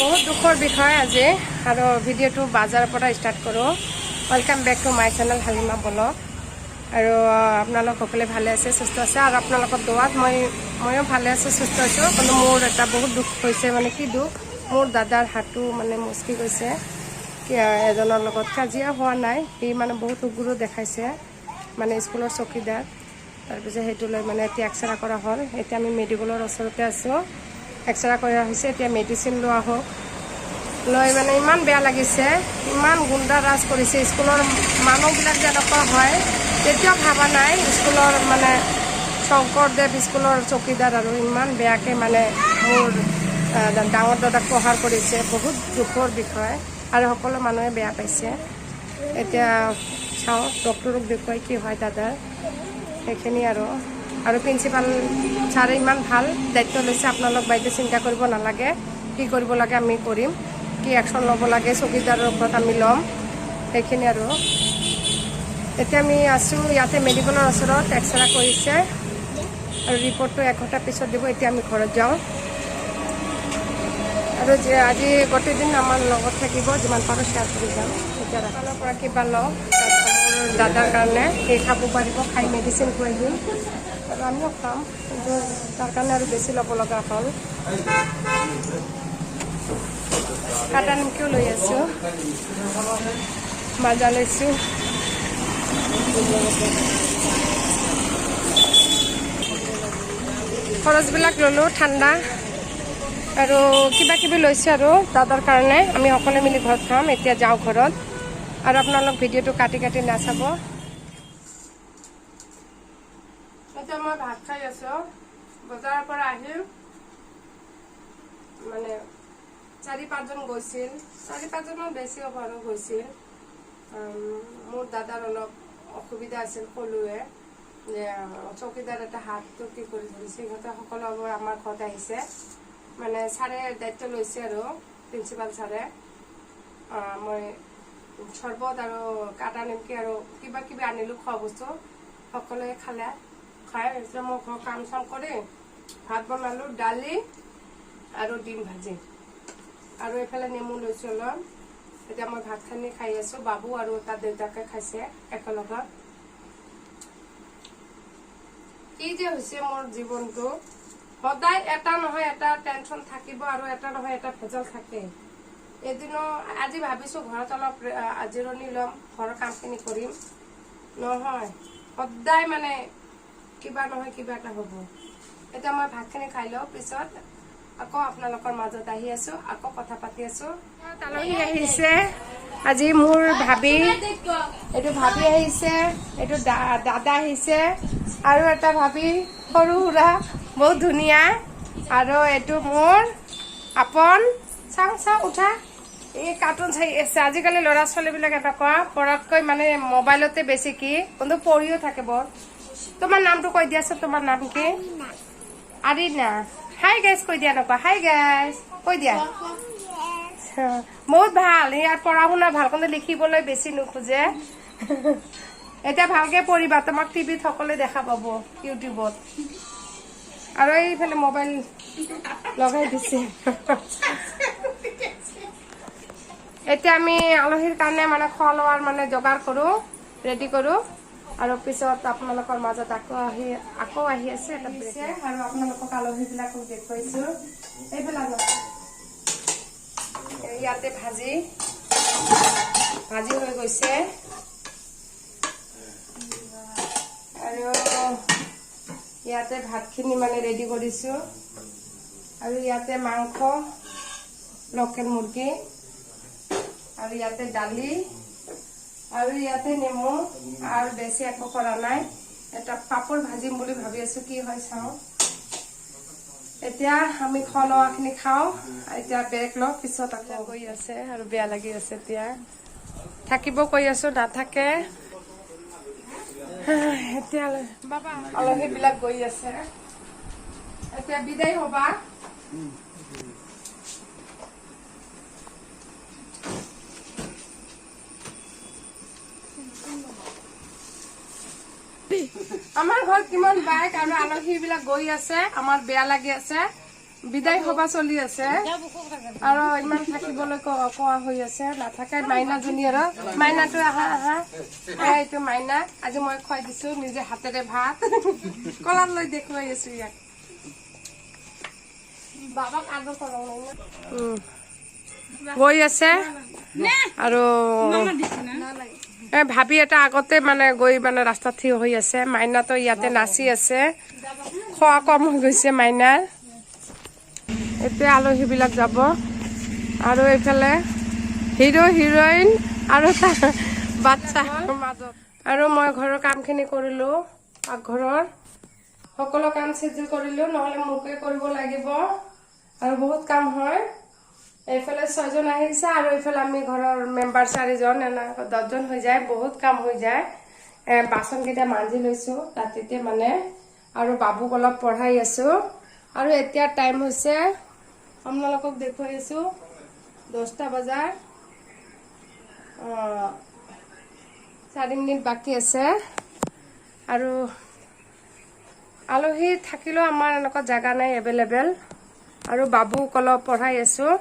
बहुत दुखर विषय आज और भिडिओ बाजार पर स्टार्ट करो। Welcome back to my channel Halima blog. और आपनालोक सकले भाले आछे सुस्थ आछे और आपनालोकर दोआत मयो भाले आछो सुस्थ आछो। किन्तु मोर एटा बहुत दुख होइसे माने कि दुख मोर दादार हाथू माने मुस्की गइसे कि एजনৰ লগত কাজিয়া হোৱা নাই হি মানে বহুত উগ্ৰ দেখাইছে মানে স্কুলৰ চকীদাৰ তাৰপিছত হেতু লৈ মানে এতিয়া এক্সৰা কৰা হ'ল। এতিয়া আমি মেডিকেলৰ ওচৰতে আছো এক্সৰা কৰা হৈছে এতিয়া মেডিচিন লোৱা হোক লৈ মানে ইমান বেয়া লাগিছে ইমান গুণ্ডা ৰাজ কৰিছে স্কুলৰ মানুহবিলাক যেনেকুৱা হয় তেতিয়া ভাবা নাই স্কুলৰ মানে শংকৰদেৱ স্কুলৰ চকীদাৰ আৰু ইমান বেয়াকে মানে মোৰ ডাঙৰ দাদাক প্ৰহাৰ কৰিছে বহুত দুখৰ বিষয় আৰু সকলো মানুহে বেয়া পাইছে। এতিয়া চাওঁ ডক্টৰক দেখুৱাই কি হয় দাদাৰ সেইখিনি আৰু প্ৰিন্সিপাল ছাৰে ইমান ভাল দায়িত্ব লৈছে। আপোনালোক বাইদেউ চিন্তা কৰিব নালাগে কি কৰিব লাগে আমি কৰিম কি একশ্যন ল'ব লাগে চকীদাৰৰ ওপৰত আমি ল'ম সেইখিনি আৰু এতিয়া আমি আছোঁ ইয়াতে মেডিকেলৰ ওচৰত এক্সৰা কৰিছে আৰু ৰিপৰ্টটো এঘণ্টাৰ পিছত দিব। এতিয়া আমি ঘৰত যাওঁ আৰু যে আজি গোটেই দিন আমাৰ লগত থাকিব যিমান পাৰোঁ শ্বেয়াৰ কৰি যাম। এতিয়া ৰাস্তাৰ পৰা কিবা লওঁ মোৰ দাদাৰ কাৰণে সেই খাব পাৰিব খাই মেডিচিন খুৱাই দিম আৰু আমিও খাম কিন্তু তাৰ কাৰণে আৰু বেছি ল'ব লগা হ'ল। কাটা নিমকিও লৈ আছোঁ মাজা লৈছোঁ খৰচবিলাক ল'লোঁ ঠাণ্ডা আৰু কিবা কিবি লৈছোঁ আৰু দাদাৰ কাৰণে আমি সকলোৱে মিলি ঘৰত খাম। এতিয়া যাওঁ ঘৰত আৰু আপোনালোক ভিডিঅ'টো কাটি কাটি নাচাব। এতিয়া মই ভাত খাই আছোঁ বজাৰৰ পৰা আহিম মানে 4-5জন গৈছিল 4-5জনৰ বেছি হ'ব আৰু গৈছিল। মোৰ দাদাৰ অলপ অসুবিধা আছিল ক'লোৱে যে চকীদাৰ এটা হাতটো কি কৰি ধৰিছে সিহঁতে সকলোবোৰ আমাৰ ঘৰত আহিছে মানে ছাৰে দায়িত্ব লৈছে আৰু প্ৰিন্সিপাল ছাৰে। মই চৰ্বত আৰু কাটা নিমকি আৰু কিবা কিবি আনিলোঁ খোৱা বস্তু সকলোৱে খালে খাই এতিয়া মই ঘৰ কাম চাম কৰি ভাত বনালোঁ দালি আৰু ডিম ভাজি আৰু এইফালে নেমু লৈছোঁ অলপ। এতিয়া মই ভাতখিনি খাই আছোঁ বাবু আৰু তাৰ দেউতাকে খাইছে একেলগত। কি যে হৈছে মোৰ জীৱনটো সদায় এটা নহয় এটা টেনশ্যন থাকিব আৰু এটা নহয় এটা ভেজাল থাকে। এদিনো আজি ভাবিছোঁ ঘৰত অলপ জিৰণি ল'ম ঘৰৰ কামখিনি কৰিম নহয় সদায় মানে কিবা নহয় কিবা এটা হ'ব। এতিয়া মই ভাতখিনি খাই লওঁ পিছত আকৌ আপোনালোকৰ মাজত আহি আছোঁ আকৌ কথা পাতি আছোঁ। আলহী আহিছে আজি মোৰ ভাবি এইটো ভাবি আহিছে এইটো দাদা আহিছে আৰু এটা ভাবি সৰু সুৰা বহুত ধুনীয়া আৰু এইটো মোৰ আপন চাওঁ উঠা এই কাৰ্টুন চাই আছে। আজিকালি ল'ৰা ছোৱালীবিলাক এনেকুৱা পঢ়াতকৈ মানে মোবাইলতে বেছি কি কিন্তু পঢ়িও থাকে বৰ। তোমাৰ নামটো কৈ দিয়াচোন তোমাৰ নাম কি? আৰিনা। হাই গাইজ কৈ দিয়া নকোৱা হাই গাইজ কৈ দিয়া। বহুত ভাল ইয়াৰ পঢ়া শুনা ভাল কিন্তু লিখিবলৈ বেছি নোখোজে। এতিয়া ভালকে পঢ়িবা তোমাক টিভিত সকলোৱে দেখা পাব ইউটিউবত আৰু এইফালে মোবাইল লগাই দিছে। এতিয়া আমি আলহীৰ কাৰণে মানে খোৱা লোৱাৰ মানে যোগাৰ কৰোঁ ৰেডি কৰোঁ আৰু পিছত আপোনালোকৰ মাজত আকৌ আহি আছে এটা দিছে আৰু আপোনালোকক আলহীবিলাকক দেখুৱাইছোঁ। এইবিলাক ইয়াতে ভাজি হৈ গৈছে আৰু ইয়াতে ভাতখিনি মানে ৰেডি কৰিছোঁ আৰু ইয়াতে মাংস লোকেল মুৰ্গী আৰু ইয়াতে দালি আৰু ইয়াতে নেমু আৰু বেছি একো কৰা নাই। এটা পাপৰ ভাজিম বুলি ভাবি আছোঁ কি হয় চাওঁ। এতিয়া আমি খোৱা লোৱাখিনি খাওঁ এতিয়া বেগ লওঁ পিছত আকৌ গৈ আছে আৰু বেয়া লাগি আছে। এতিয়া থাকিব কৈ আছোঁ নাথাকে এতিয়া বাবা আলহীবিলাক গৈ আছে এতিয়া বিদায় হ'বা। আমাৰ ঘৰত কিমান বাইক আৰু আলহীবিলাক গৈ আছে আমাৰ বেয়া লাগি আছে বিদায় সভা চলি আছে আৰু ইমান থাকিবলৈ কোৱা হৈ আছে নাথাকে মাইনাজনী আৰু মাইনাটো আহা আহা এইটো মাইনা আজি মই খুৱাই দিছো নিজে হাতেৰে ভাত কলাত লৈ দেখুৱাই আছো ইয়াক বাবাক আদৰ কৰক গৈ আছে আৰু ভাবি এটা আগতে মানে গৈ মানে ৰাস্তাত থিয় হৈ আছে মাইনাটো ইয়াতে নাচি আছে খোৱা কম হৈ গৈছে মাইনাৰ এতিয়া আলহীবিলাক যাব আৰু এইফালে হিৰো হিৰইন আৰু বাচ্চা মাজত আৰু মই ঘৰৰ কামখিনি কৰিলোঁ পাকঘৰৰ সকলো কাম চিজিল কৰিলোঁ নহ'লে মোকে কৰিব লাগিব আৰু বহুত কাম হয় এইফালে 6 জন আহিছে আৰু এইফালে আমি ঘৰৰ মেম্বাৰ 4 জন 10 জন হৈ যায় বহুত কাম হৈ যায় বাচনকেইটা মাজি লৈছোঁ ৰাতিতে মানে আৰু বাবুক অলপ পঢ়াই আছোঁ আৰু এতিয়া টাইম হৈছে আপোনালোকক দেখুৱাই আছোঁ 10টা বজাৰ 4 মিনিট বাকী আছে আৰু আলহী থাকিলেও আমাৰ এনেকুৱা জাগা নাই এভেইলেবল আৰু বাবুক অলপ পঢ়াই আছোঁ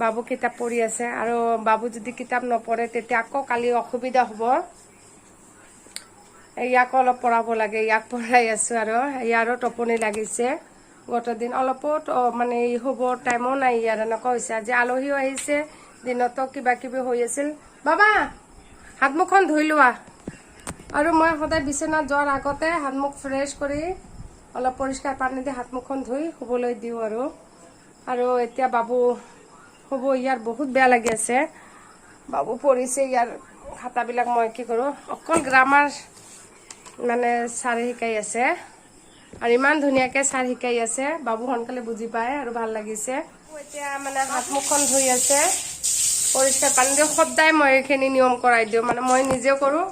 বাবু কিতাপ পঢ়ি আছে আৰু বাবু যদি কিতাপ নপঢ়ে তেতিয়া আকৌ কালি অসুবিধা হ'ব ইয়াক অলপ পঢ়াব লাগে ইয়াক পঢ়াই আছোঁ আৰু ইয়াৰো টোপনি লাগিছে গোটেই দিন অলপো মানে হ'ব টাইমো নাই ইয়াৰ এনেকুৱা হৈছে আজি আলহীও আহিছে দিনতো কিবা কিবি হৈ আছিল বাবা হাত মুখখন ধুই লোৱা আৰু মই সদায় বিচনাত যোৱাৰ আগতে হাত মুখ ফ্ৰেছ কৰি অলপ পৰিষ্কাৰ পানী দি হাত মুখখন ধুই শুবলৈ দিওঁ আৰু এতিয়া বাবু হ'ব ইয়াৰ বহুত বেয়া লাগি আছে বাবু পঢ়িছে ইয়াৰ খাতাবিলাক মই কি কৰোঁ অকল গ্ৰামাৰ মানে ছাৰ শিকাই আছে আৰু ইমান ধুনীয়াকৈ ছাৰ শিকাই আছে বাবু সোনকালে বুজি পায় আৰু ভাল লাগিছে এতিয়া মানে হাত মুখখন ধুই আছে পৰিষ্কাৰ পানী দি সদায় মই এইখিনি নিয়ম কৰাই দিওঁ মানে মই নিজেও কৰোঁ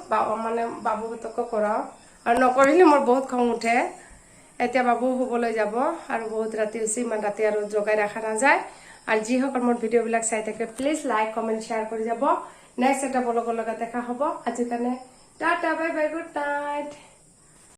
মানে বাবুহঁতকো কৰাওঁ আৰু নকৰিলে মোৰ বহুত খং উঠে এতিয়া বাবু শুবলৈ যাব আৰু বহুত ৰাতি হৈছে ইমান ৰাতি আৰু জগাই ৰখা নাযায় আৰু যিসকল মোৰ ভিডিঅ'বিলাক চাই থাকে প্লিজ লাইক কমেণ্ট শ্বেয়াৰ কৰি যাব নেক্সট এটা ব্লগৰ লগত দেখা হ'ব আজিৰ কাৰণে tata bye bye good night